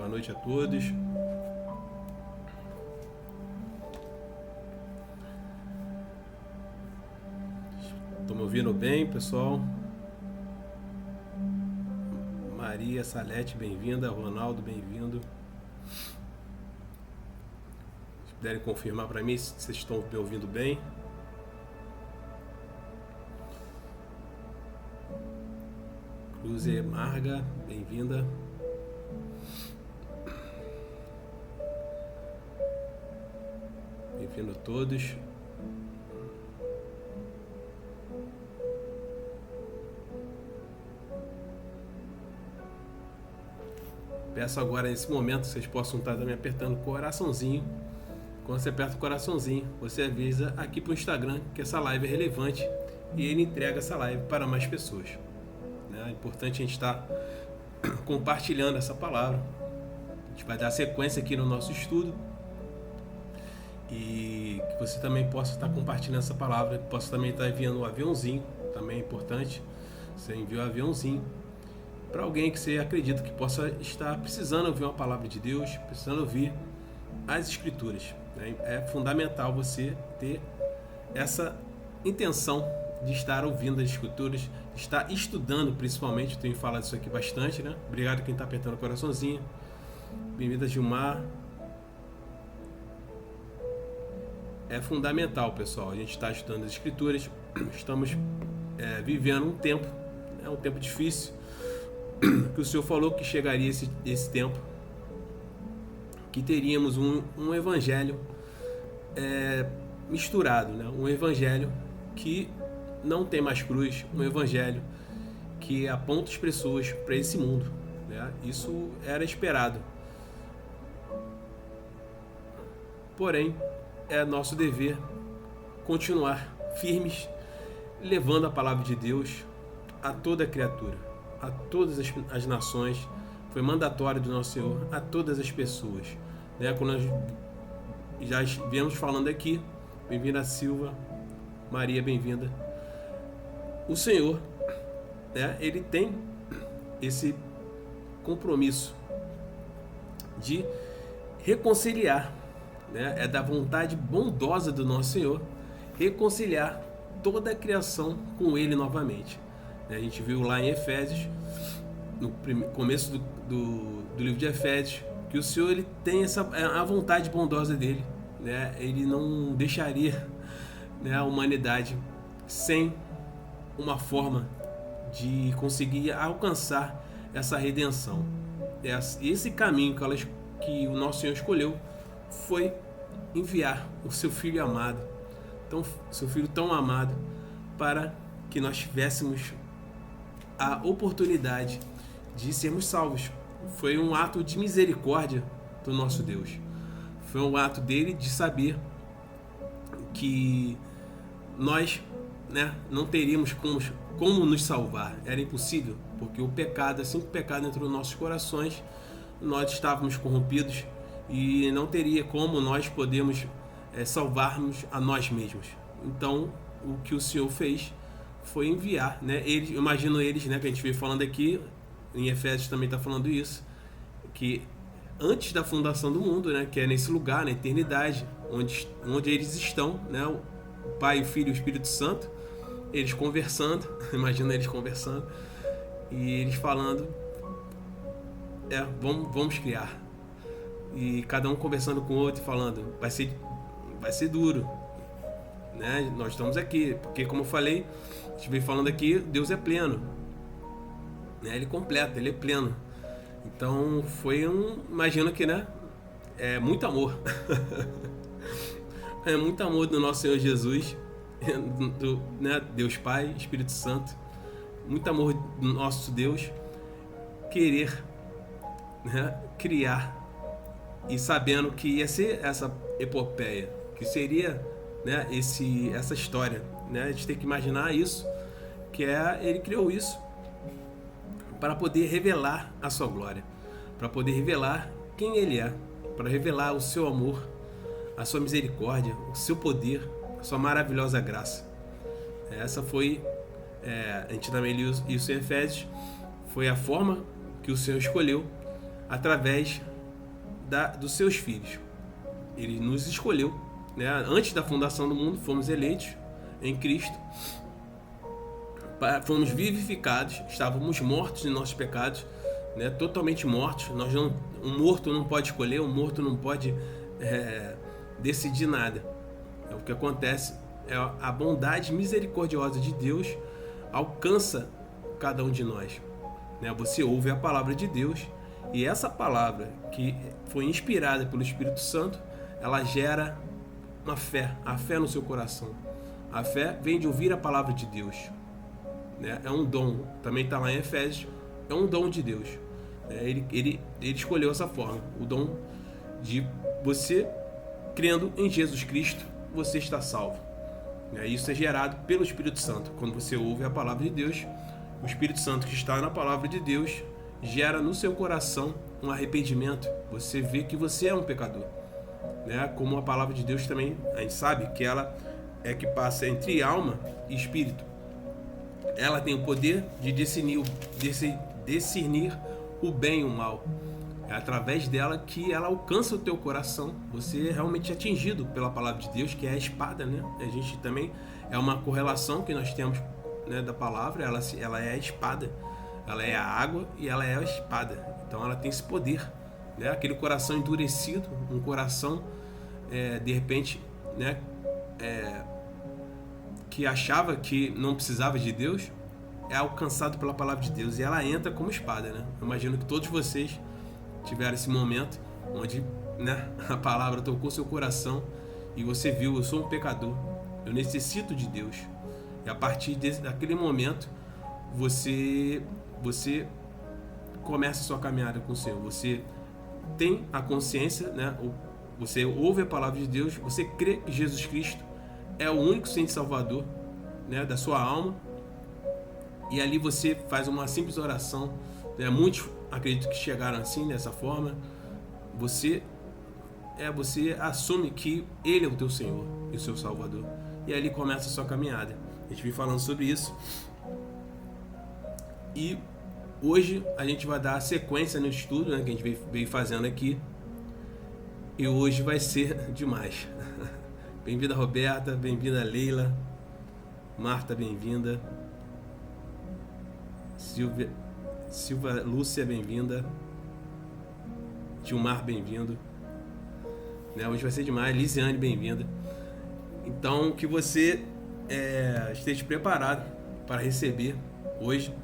Boa noite a todos. Estão me ouvindo bem, pessoal? Maria Salete, bem-vinda. Ronaldo, bem-vindo. Se puderem confirmar para mim se vocês estão me ouvindo bem. Cruze Marga, bem-vinda. Bem-vindo a todos. Peço agora, nesse momento, que vocês possam estar também apertando o coraçãozinho. Quando você aperta o coraçãozinho, você avisa aqui para o Instagram que essa live é relevante e ele entrega essa live para mais pessoas. É importante a gente estar compartilhando essa palavra. A gente vai dar sequência aqui no nosso estudo e que você também possa estar compartilhando essa palavra, possa também estar enviando um aviãozinho, também é importante. Você envia um aviãozinho para alguém que você acredita que possa estar precisando ouvir uma palavra de Deus, precisando ouvir as Escrituras. É fundamental você ter essa intenção de estar ouvindo as Escrituras, de estar estudando principalmente. Eu tenho falado isso aqui bastante, né? Obrigado quem está apertando o coraçãozinho. Bem-vinda, Gilmar. É fundamental, pessoal, a gente está estudando as Escrituras. Estamos vivendo um tempo, um tempo difícil, que o Senhor falou que chegaria esse tempo, que teríamos um evangelho misturado, né? Um evangelho que não tem mais cruz, um evangelho que aponta as pessoas para esse mundo, né? Isso era esperado. Porém, é nosso dever continuar firmes, levando a palavra de Deus a toda criatura, a todas as nações. Foi mandatório do nosso Senhor a todas as pessoas, né? Quando nós já viemos falando aqui, bem-vinda Silva, Maria, bem-vinda. O Senhor, né, ele tem esse compromisso de reconciliar, né? É da vontade bondosa do nosso Senhor reconciliar toda a criação com Ele novamente. A gente viu lá em Efésios, no começo do livro de Efésios, que o Senhor ele tem a vontade bondosa dele, né? Ele não deixaria, né, a humanidade sem uma forma de conseguir alcançar essa redenção. Esse caminho que o nosso Senhor escolheu foi enviar o seu Filho amado, seu Filho tão amado, para que nós tivéssemos a oportunidade de sermos salvos. Foi um ato de misericórdia do nosso Deus. Foi um ato dele de saber que nós, né, não teríamos como nos salvar. Era impossível, porque o pecado, assim que o pecado entrou nos nossos corações, nós estávamos corrompidos e não teria como nós podermos salvarmos a nós mesmos. Então, o que o Senhor fez foi enviar, né? Eles, eu imagino eles, né, que a gente veio falando aqui, em Efésios também está falando isso, que antes da fundação do mundo, né, que é nesse lugar, na eternidade, onde eles estão, né, o Pai, o Filho e o Espírito Santo, eles conversando, imagina eles conversando, e eles falando, vamos criar, e cada um conversando com o outro e falando, vai ser duro, né? Nós estamos aqui, porque como eu falei, a gente veio falando aqui, Deus é pleno, né? Ele completa, ele é pleno. Então foi imagino que, né, é muito amor. É muito amor do nosso Senhor Jesus, né, Deus Pai, Espírito Santo, muito amor do nosso Deus querer, né, criar, e sabendo que ia ser essa epopeia, que seria, né, essa história, né? A gente tem que imaginar isso, que ele criou isso para poder revelar a sua glória, para poder revelar quem ele é, para revelar o seu amor, a sua misericórdia, o seu poder, a sua maravilhosa graça. Essa foi, a gente também leu isso em Efésios, foi a forma que o Senhor escolheu através dos seus filhos. Ele nos escolheu, né? Antes da fundação do mundo, fomos eleitos em Cristo, fomos vivificados, estávamos mortos em nossos pecados, né? Totalmente mortos. Um morto não pode escolher, um morto não pode decidir nada. O que acontece é a bondade misericordiosa de Deus alcança cada um de nós, né? Você ouve a palavra de Deus, e essa palavra que foi inspirada pelo Espírito Santo, ela gera uma fé, a fé no seu coração. A fé vem de ouvir a palavra de Deus, né? É um dom, também está lá em Efésios, é um dom de Deus. Ele escolheu essa forma, o dom de você, crendo em Jesus Cristo, você está salvo. Isso é gerado pelo Espírito Santo. Quando você ouve a palavra de Deus, o Espírito Santo que está na palavra de Deus gera no seu coração um arrependimento. Você vê que você é um pecador, né? Como a palavra de Deus também, a gente sabe que ela é que passa entre alma e espírito. Ela tem o poder de discernir o bem e o mal. É através dela que ela alcança o teu coração. Você é realmente atingido pela palavra de Deus, que é a espada, né? A gente também é uma correlação que nós temos, né, da palavra. Ela é a espada. Ela é a água e ela é a espada. Então ela tem esse poder, né? Aquele coração endurecido, um coração de repente, né, que achava que não precisava de Deus, é alcançado pela palavra de Deus, e ela entra como espada, né? Eu imagino que todos vocês tiveram esse momento onde, né, a palavra tocou seu coração e você viu: eu sou um pecador, eu necessito de Deus. E a partir daquele momento você começa a sua caminhada com o Senhor. Você tem a consciência, né? Você ouve a palavra de Deus, você crê que Jesus Cristo é o único Senhor e Salvador, né, da sua alma, e ali você faz uma simples oração, né? Muitos acredito que chegaram assim, dessa forma. Você assume que Ele é o teu Senhor e o seu Salvador, e ali começa a sua caminhada. A gente vem falando sobre isso, e hoje a gente vai dar sequência no estudo, né, que a gente veio fazendo aqui, e hoje vai ser demais. Bem-vinda, Roberta, bem-vinda, Leila, Marta, bem-vinda, Silva Lúcia, bem-vinda, Gilmar, bem-vindo, né? Hoje vai ser demais. Lisiane, bem-vinda. Então, que você esteja preparado para receber. Hoje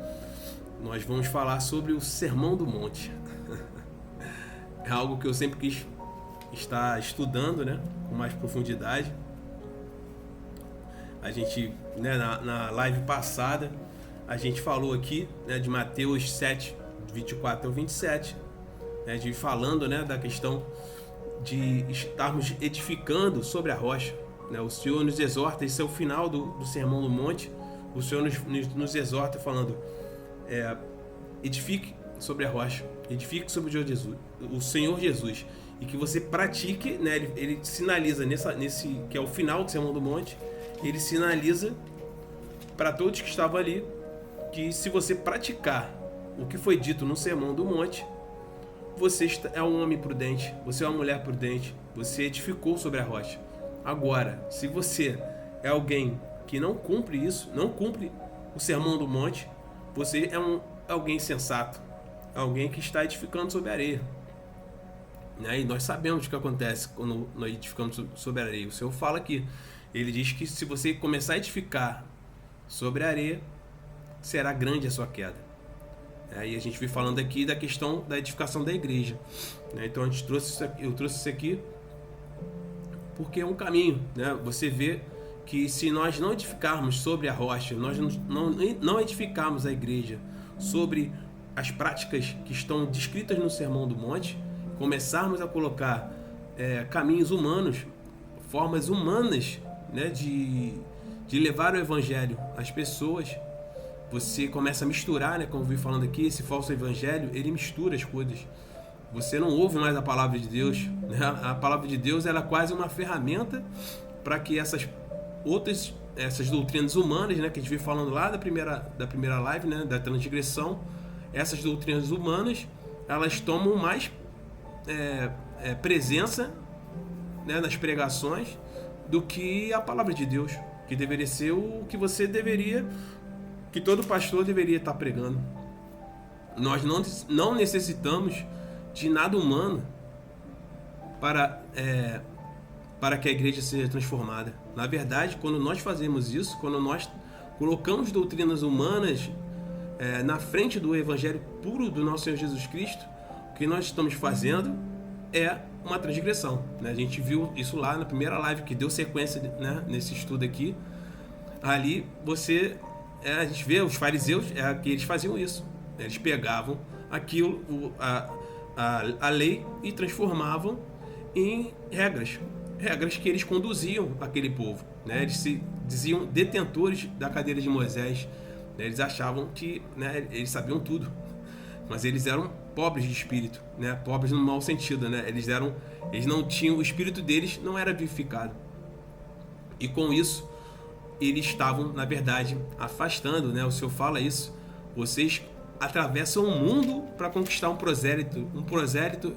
nós vamos falar sobre o Sermão do Monte. É algo que eu sempre quis estar estudando, né, com mais profundidade. A gente, né, na live passada, a gente falou aqui, né, de Mateus 7, 24 ao 27, né, de falando, né, da questão de estarmos edificando sobre a rocha, né? O Senhor nos exorta, esse é o final do Sermão do Monte. O Senhor nos exorta falando: edifique sobre a rocha, edifique sobre o Senhor Jesus, e que você pratique, né? Ele sinaliza nesse que é o final do Sermão do Monte, ele sinaliza para todos que estavam ali que se você praticar o que foi dito no Sermão do Monte, você é um homem prudente, você é uma mulher prudente, você edificou sobre a rocha. Agora, se você é alguém que não cumpre isso, não cumpre o Sermão do Monte, você é alguém insensato, alguém que está edificando sobre a areia. E nós sabemos o que acontece quando nós edificamos sobre a areia. O Senhor fala aqui, ele diz que se você começar a edificar sobre a areia, será grande a sua queda. Aí a gente vem falando aqui da questão da edificação da igreja, né? Então eu trouxe isso aqui porque é um caminho, né? Você vê que se nós não edificarmos sobre a rocha, nós não edificarmos a igreja sobre as práticas que estão descritas no Sermão do Monte, começarmos a colocar caminhos humanos, formas humanas, né, de levar o evangelho às pessoas, você começa a misturar, né, como eu vi falando aqui, esse falso evangelho, ele mistura as coisas. Você não ouve mais a palavra de Deus, né? A palavra de Deus, ela é quase uma ferramenta para que essas doutrinas humanas, né, que a gente veio falando lá da primeira live, né, da transgressão, essas doutrinas humanas, elas tomam mais presença, né, nas pregações do que a palavra de Deus, que deveria ser o que que todo pastor deveria estar pregando. Nós não necessitamos de nada humano para que a igreja seja transformada. Na verdade, quando nós fazemos isso, quando nós colocamos doutrinas humanas na frente do evangelho puro do nosso Senhor Jesus Cristo, o que nós estamos fazendo é uma transgressão, né? A gente viu isso lá na primeira live que deu sequência, né, nesse estudo aqui. Ali a gente vê os fariseus que eles faziam isso. Eles pegavam aquilo, a lei, e transformavam em regras que eles conduziam aquele povo, né? Eles se diziam detentores da cadeira de Moisés, né? Eles achavam que, né, eles sabiam tudo, mas eles eram pobres de espírito, né? Pobres no mau sentido, né? Eles não tinham, o espírito deles não era vivificado, e com isso eles estavam, na verdade, afastando, né? O Senhor fala isso: vocês atravessam o mundo para conquistar um prosélito. Um prosélito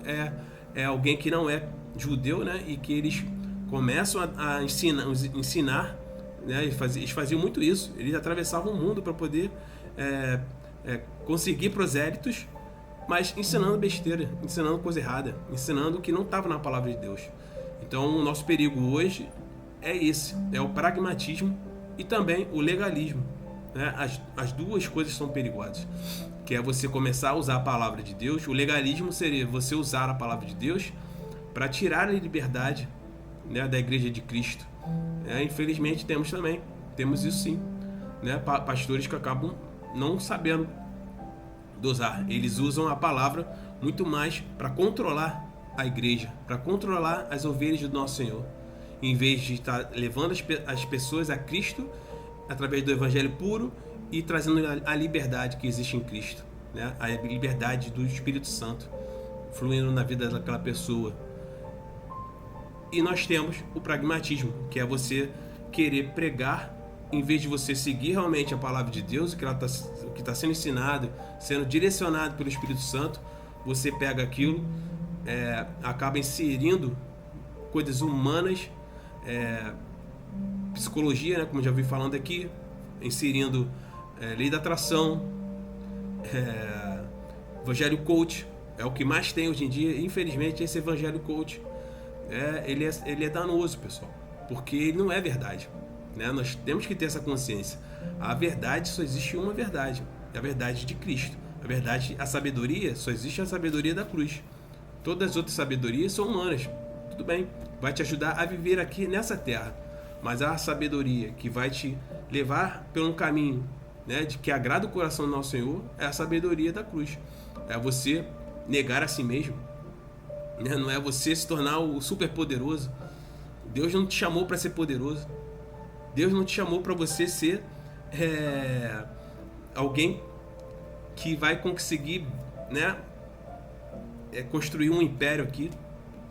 é alguém que não é judeu, né? E que eles começam a ensinar, né? Eles faziam muito isso. Eles atravessavam o mundo para poder conseguir prosélitos, mas ensinando besteira, ensinando coisa errada, ensinando o que não estava na palavra de Deus. Então, o nosso perigo hoje é esse: é o pragmatismo e também o legalismo, né? As duas coisas são perigosas, que é você começar a usar a palavra de Deus. O legalismo seria você usar a palavra de Deus para tirar a liberdade, né, da igreja de Cristo. Infelizmente temos isso sim, né? Pastores que acabam não sabendo dosar. Eles usam a palavra muito mais para controlar a igreja, para controlar as ovelhas do nosso Senhor, em vez de estar levando as pessoas a Cristo através do evangelho puro e trazendo a liberdade que existe em Cristo, né? A liberdade do Espírito Santo fluindo na vida daquela pessoa. E nós temos o pragmatismo, que é você querer pregar, em vez de você seguir realmente a palavra de Deus, o que está sendo ensinado, sendo direcionado pelo Espírito Santo. Você pega aquilo, acaba inserindo coisas humanas, psicologia, né, como já vi falando aqui, inserindo lei da atração, evangelho coach, é o que mais tem hoje em dia. Infelizmente, esse evangelho coach ele é danoso, pessoal, porque ele não é verdade, né? Nós temos que ter essa consciência. A verdade, só existe uma verdade, é a verdade de Cristo. A sabedoria, só existe a sabedoria da cruz. Todas as outras sabedorias são humanas. Tudo bem, vai te ajudar a viver aqui nessa terra, mas a sabedoria que vai te levar por um caminho, né, de que agrada o coração do nosso Senhor, é a sabedoria da cruz. É você negar a si mesmo, né? Não é você se tornar o super poderoso. Deus não te chamou para ser poderoso. Deus não te chamou para você ser alguém que vai conseguir, né, construir um império aqui,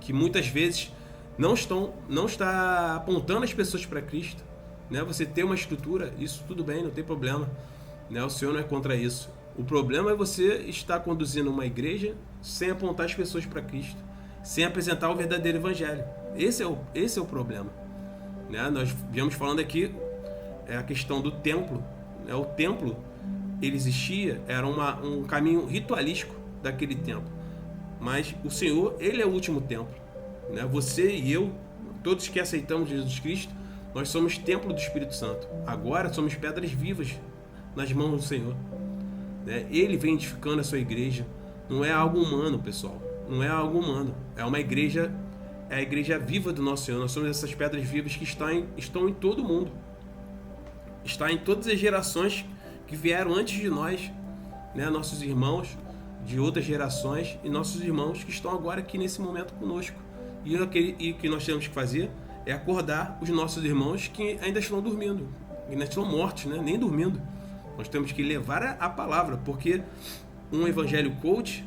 que muitas vezes não está apontando as pessoas para Cristo, né? Você ter uma estrutura, isso tudo bem, não tem problema, né? O Senhor não é contra isso. O problema é você estar conduzindo uma igreja sem apontar as pessoas para Cristo, sem apresentar o verdadeiro evangelho. Esse é o problema, né? Nós viemos falando aqui a questão do templo, né? O templo, ele existia, era um caminho ritualístico daquele templo, mas o Senhor, ele é o último templo, né? Você e eu, todos que aceitamos Jesus Cristo, nós somos templo do Espírito Santo. Agora somos pedras vivas nas mãos do Senhor, né? Ele vem edificando a sua igreja. Não é algo humano, pessoal, não é algo humano, é uma igreja, é a igreja viva do nosso Senhor. Nós somos essas pedras vivas que estão em todo o mundo, está em todas as gerações que vieram antes de nós, né? Nossos irmãos de outras gerações e nossos irmãos que estão agora aqui nesse momento conosco. E o que nós temos que fazer é acordar os nossos irmãos que ainda estão dormindo, ainda estão mortos, né? Nem dormindo. Nós temos que levar a palavra, porque um evangelho coach,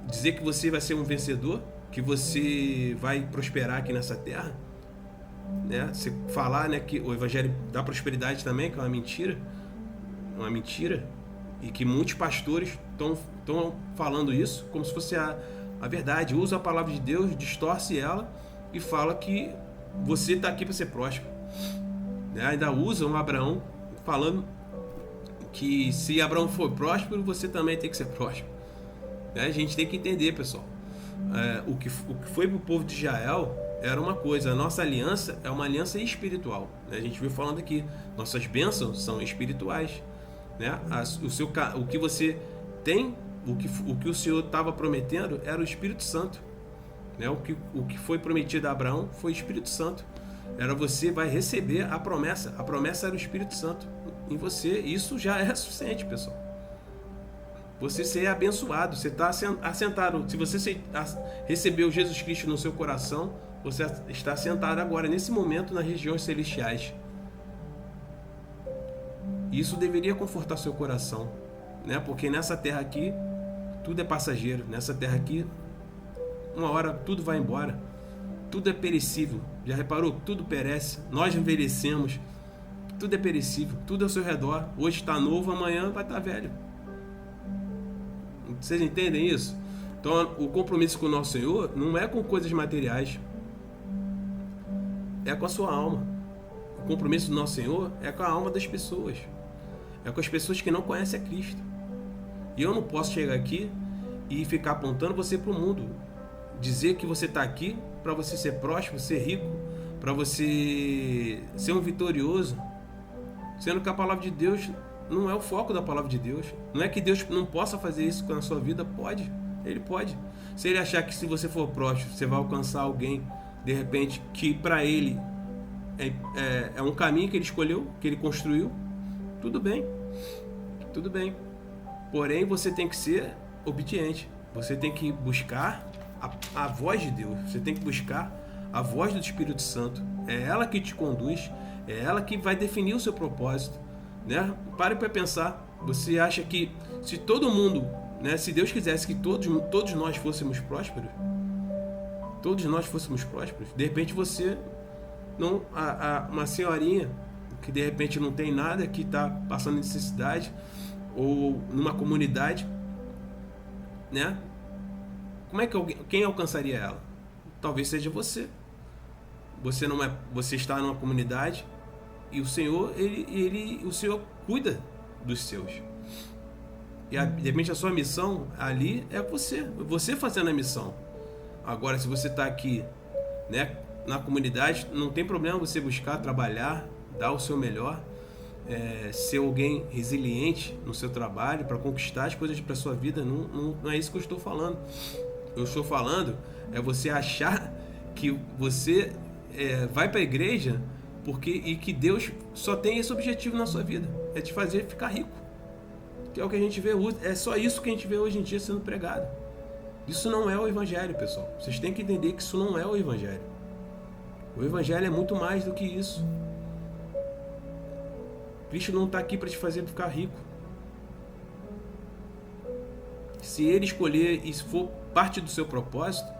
dizer que você vai ser um vencedor, que você vai prosperar aqui nessa terra, né? Você falar, né, que o evangelho da prosperidade também, que é uma mentira, e que muitos pastores estão falando isso como se fosse a verdade, usa a palavra de Deus, distorce ela e fala que você está aqui para ser próspero. Né? Ainda usam Abraão falando que se Abraão for próspero, você também tem que ser próspero. Né? A gente tem que entender, pessoal. O que foi para o povo de Israel era uma coisa, a nossa aliança é uma aliança espiritual. Né? A gente viu falando aqui, nossas bênçãos são espirituais. Né? O que você tem, o que o Senhor estava prometendo era o Espírito Santo. Né? O que foi prometido a Abraão foi o Espírito Santo. Era você vai receber a promessa. A promessa era o Espírito Santo em você. Isso já é suficiente, pessoal. Você ser abençoado. Você está assentado. Se você recebeu Jesus Cristo no seu coração, você está sentado agora, nesse momento, nas regiões celestiais. Isso deveria confortar seu coração, né? Porque nessa terra aqui, tudo é passageiro. Nessa terra aqui, uma hora tudo vai embora. Tudo é perecível. Já reparou? Tudo perece. Nós envelhecemos. Tudo é perecível. Tudo ao seu redor. Hoje está novo, amanhã vai estar velho. Vocês entendem isso? Então, o compromisso com o nosso Senhor não é com coisas materiais. É com a sua alma. O compromisso do nosso Senhor é com a alma das pessoas. É com as pessoas que não conhecem a Cristo. E eu não posso chegar aqui e ficar apontando você para o mundo. Dizer que você está aqui para você ser próspero, ser rico, para você ser um vitorioso, sendo que a palavra de Deus não é o foco da palavra de Deus. Não é que Deus não possa fazer isso com a sua vida, pode, Ele pode. Se Ele achar que se você for próspero, você vai alcançar alguém, de repente, que para Ele é um caminho que Ele escolheu, que Ele construiu, tudo bem, tudo bem. Porém, você tem que ser obediente, você tem que buscar a voz de Deus, você tem que buscar a voz do Espírito Santo. É ela que te conduz, é ela que vai definir o seu propósito, né? Pare para pensar. Você acha que se todo mundo, né, se Deus quisesse que todos nós fôssemos prósperos, de repente você não, uma senhorinha que de repente não tem nada, que está passando necessidade, ou numa comunidade, né? Como é que quem alcançaria ela? Talvez seja você. Você está numa comunidade e o Senhor, o Senhor cuida dos seus. E de repente a sua missão ali é você fazendo a missão. Agora, se você está aqui, né, na comunidade, não tem problema você buscar trabalhar, dar o seu melhor, ser alguém resiliente no seu trabalho para conquistar as coisas para a sua vida. Não é isso que eu estou falando. Eu estou falando é você achar que você vai para a igreja e que Deus só tem esse objetivo na sua vida, é te fazer ficar rico. Que é o que a gente vê, é só isso que a gente vê hoje em dia sendo pregado. Isso não é o Evangelho, pessoal. Vocês têm que entender que isso não é o Evangelho. O Evangelho é muito mais do que isso. Cristo não está aqui para te fazer ficar rico. Se Ele escolher e se for parte do seu propósito,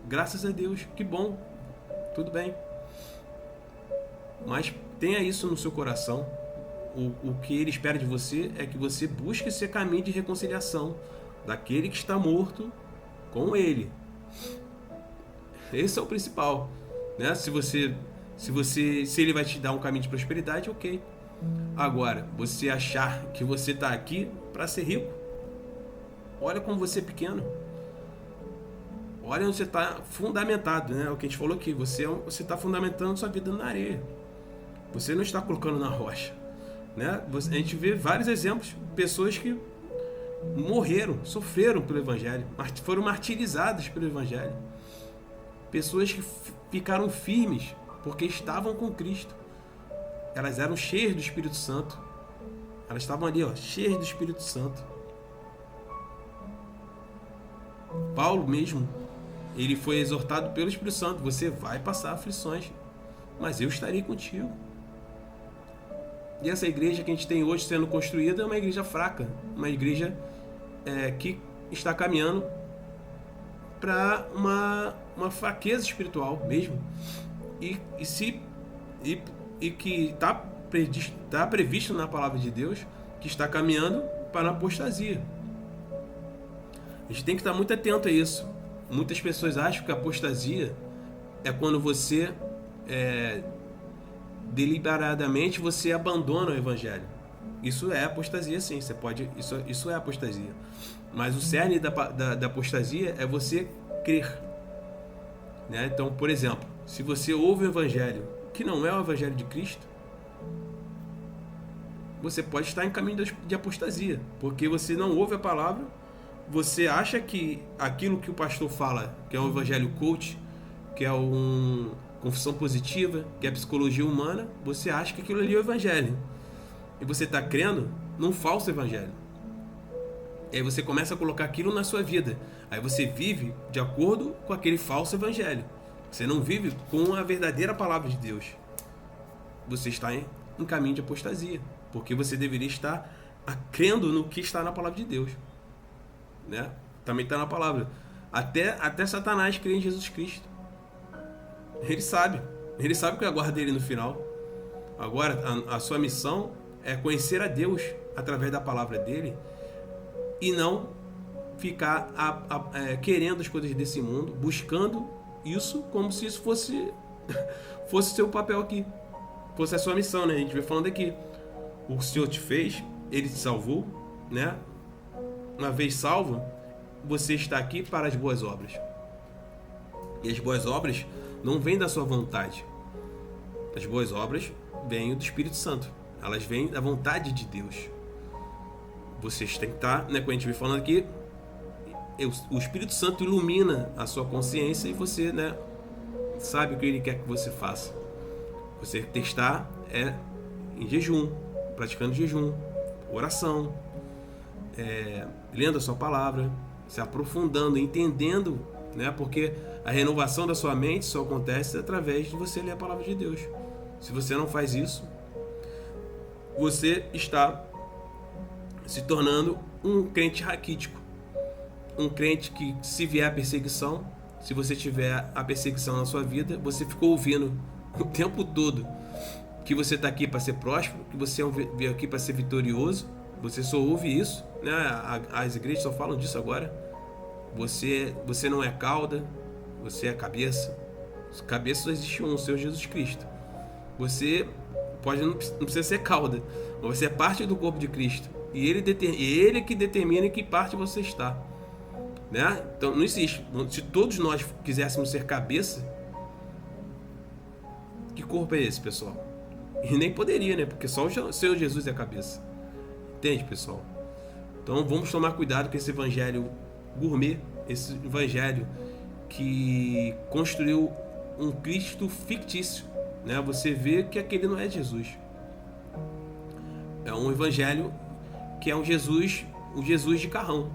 graças a Deus, que bom, tudo bem. Mas tenha isso no seu coração. O que Ele espera de você é que você busque esse caminho de reconciliação daquele que está morto com Ele. Esse é o principal, né? Se Ele vai te dar um caminho de prosperidade, ok. Agora, você achar que você está aqui para ser rico, olha como você é pequeno. Olha onde você está fundamentado, né? O que a gente falou aqui, você está fundamentando sua vida na areia. Você não está colocando na rocha, né? A gente vê vários exemplos, pessoas que morreram, sofreram pelo Evangelho, foram martirizadas pelo Evangelho. Pessoas que ficaram firmes porque estavam com Cristo. Elas eram cheias do Espírito Santo. Elas estavam ali, cheias do Espírito Santo. Paulo mesmo, ele foi exortado pelo Espírito Santo: você vai passar aflições, mas eu estarei contigo. E essa igreja que a gente tem hoje sendo construída é uma igreja fraca, uma igreja que está caminhando para uma fraqueza espiritual mesmo, e que está previsto na palavra de Deus que está caminhando para a apostasia. A gente tem que estar muito atento a isso. Muitas pessoas acham que a apostasia é quando você deliberadamente você abandona o evangelho. Isso é apostasia, sim. Isso é apostasia. Mas o cerne da apostasia é você crer, né? Então, por exemplo, se você ouve o evangelho que não é o evangelho de Cristo, você pode estar em caminho de apostasia, porque você não ouve a palavra, você acha que aquilo que o pastor fala, que é um evangelho coach, que é confissão positiva, que é psicologia humana, você acha que aquilo ali é o evangelho. E você está crendo num falso evangelho. E aí você começa a colocar aquilo na sua vida. Aí você vive de acordo com aquele falso evangelho. Você não vive com a verdadeira palavra de Deus. Você está em caminho de apostasia, porque você deveria estar crendo no que está na palavra de Deus, né? Também está na palavra. Até Satanás crê em Jesus Cristo. Ele sabe o que aguarda ele no final. Agora, a sua missão é conhecer a Deus através da palavra dele e não ficar querendo as coisas desse mundo, buscando isso como se isso fosse seu papel aqui, fosse a sua missão, né? A gente vem falando aqui, o Senhor te fez, Ele te salvou, né? Uma vez salvo, você está aqui para as boas obras. E as boas obras não vêm da sua vontade. As boas obras vêm do Espírito Santo. Elas vêm da vontade de Deus. Vocês têm que estar, né? Quando a gente vem falando aqui, o Espírito Santo ilumina a sua consciência e você, né, sabe o que Ele quer que você faça. Você tem que estar em jejum, praticando jejum, oração, lendo a sua palavra, se aprofundando, entendendo, né? Porque a renovação da sua mente só acontece através de você ler a palavra de Deus. Se você não faz isso, você está se tornando um crente raquítico. Um crente que, se vier a perseguição, se você tiver a perseguição na sua vida, você ficou ouvindo o tempo todo que você está aqui para ser próspero, que você veio aqui para ser vitorioso. Você só ouve isso, né? As igrejas só falam disso agora. Você não é cauda, você é cabeça. Cabeça só existe um, o Senhor Jesus Cristo. Você não precisa ser cauda, mas você é parte do corpo de Cristo. E Ele que determina em que parte você está, né? Então não existe. Se todos nós quiséssemos ser cabeça, que corpo é esse, pessoal? E nem poderia, né? Porque só o Senhor Jesus é a cabeça. Entende, pessoal? Então vamos tomar cuidado com esse evangelho gourmet, esse evangelho que construiu um Cristo fictício, né? Você vê que aquele não é Jesus. É um evangelho que é o Jesus de carrão.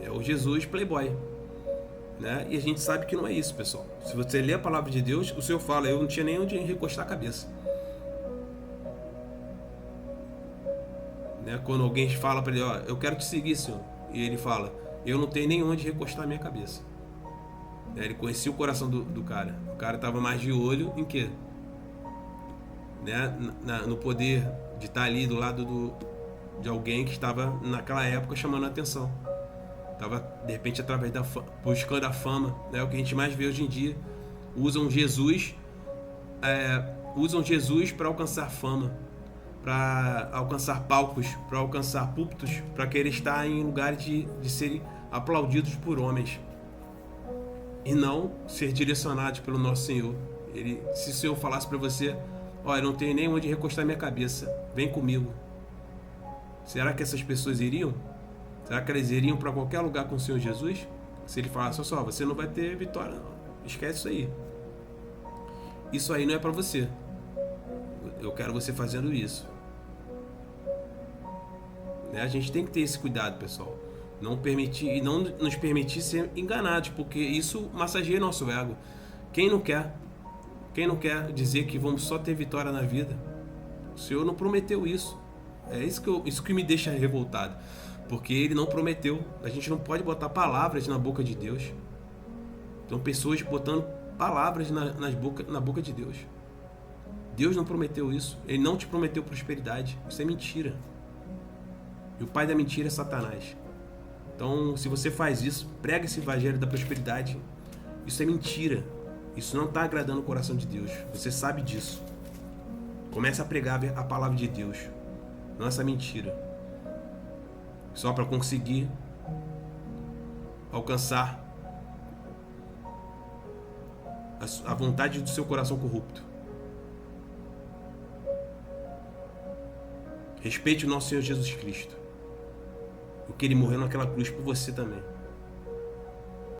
É o Jesus playboy, né? E a gente sabe que não é isso, pessoal. Se você lê a palavra de Deus, o Senhor fala, eu não tinha nem onde recostar a cabeça, né? Quando alguém fala para ele, ó, eu quero te seguir, Senhor, e ele fala, eu não tenho nem onde recostar a minha cabeça, né? Ele conhecia o coração do cara. O cara estava mais de olho em quê? Né? No poder de estar ali do lado de alguém que estava naquela época chamando a atenção. Estava, de repente, através buscando a fama, né? O que a gente mais vê hoje em dia. Usam Jesus para alcançar fama, para alcançar palcos, para alcançar púlpitos, para querer estar em lugares de serem aplaudidos por homens e não ser direcionados pelo nosso Senhor. Se o Senhor falasse para você, ó, eu não tenho nem onde recostar minha cabeça, vem comigo, será que essas pessoas iriam? Será que elas iriam para qualquer lugar com o Senhor Jesus? Se ele falasse, só, você não vai ter vitória, não. Esquece isso aí. Isso aí não é para você. Eu quero você fazendo isso. Né? A gente tem que ter esse cuidado, pessoal. Não nos permitir ser enganados, porque isso massageia nosso ego. Quem não quer dizer que vamos só ter vitória na vida? O Senhor não prometeu isso. É isso que me deixa revoltado. Porque Ele não prometeu. A gente não pode botar palavras na boca de Deus. Então pessoas botando palavras na boca de Deus. Deus não prometeu isso. Ele não te prometeu prosperidade. Isso é mentira. E o pai da mentira é Satanás. Então, se você faz isso, prega esse evangelho da prosperidade, isso é mentira. Isso não está agradando o coração de Deus. Você sabe disso. Comece a pregar a palavra de Deus, não essa mentira, só para conseguir alcançar a vontade do seu coração corrupto. Respeite o nosso Senhor Jesus Cristo, porque Ele morreu naquela cruz por você também.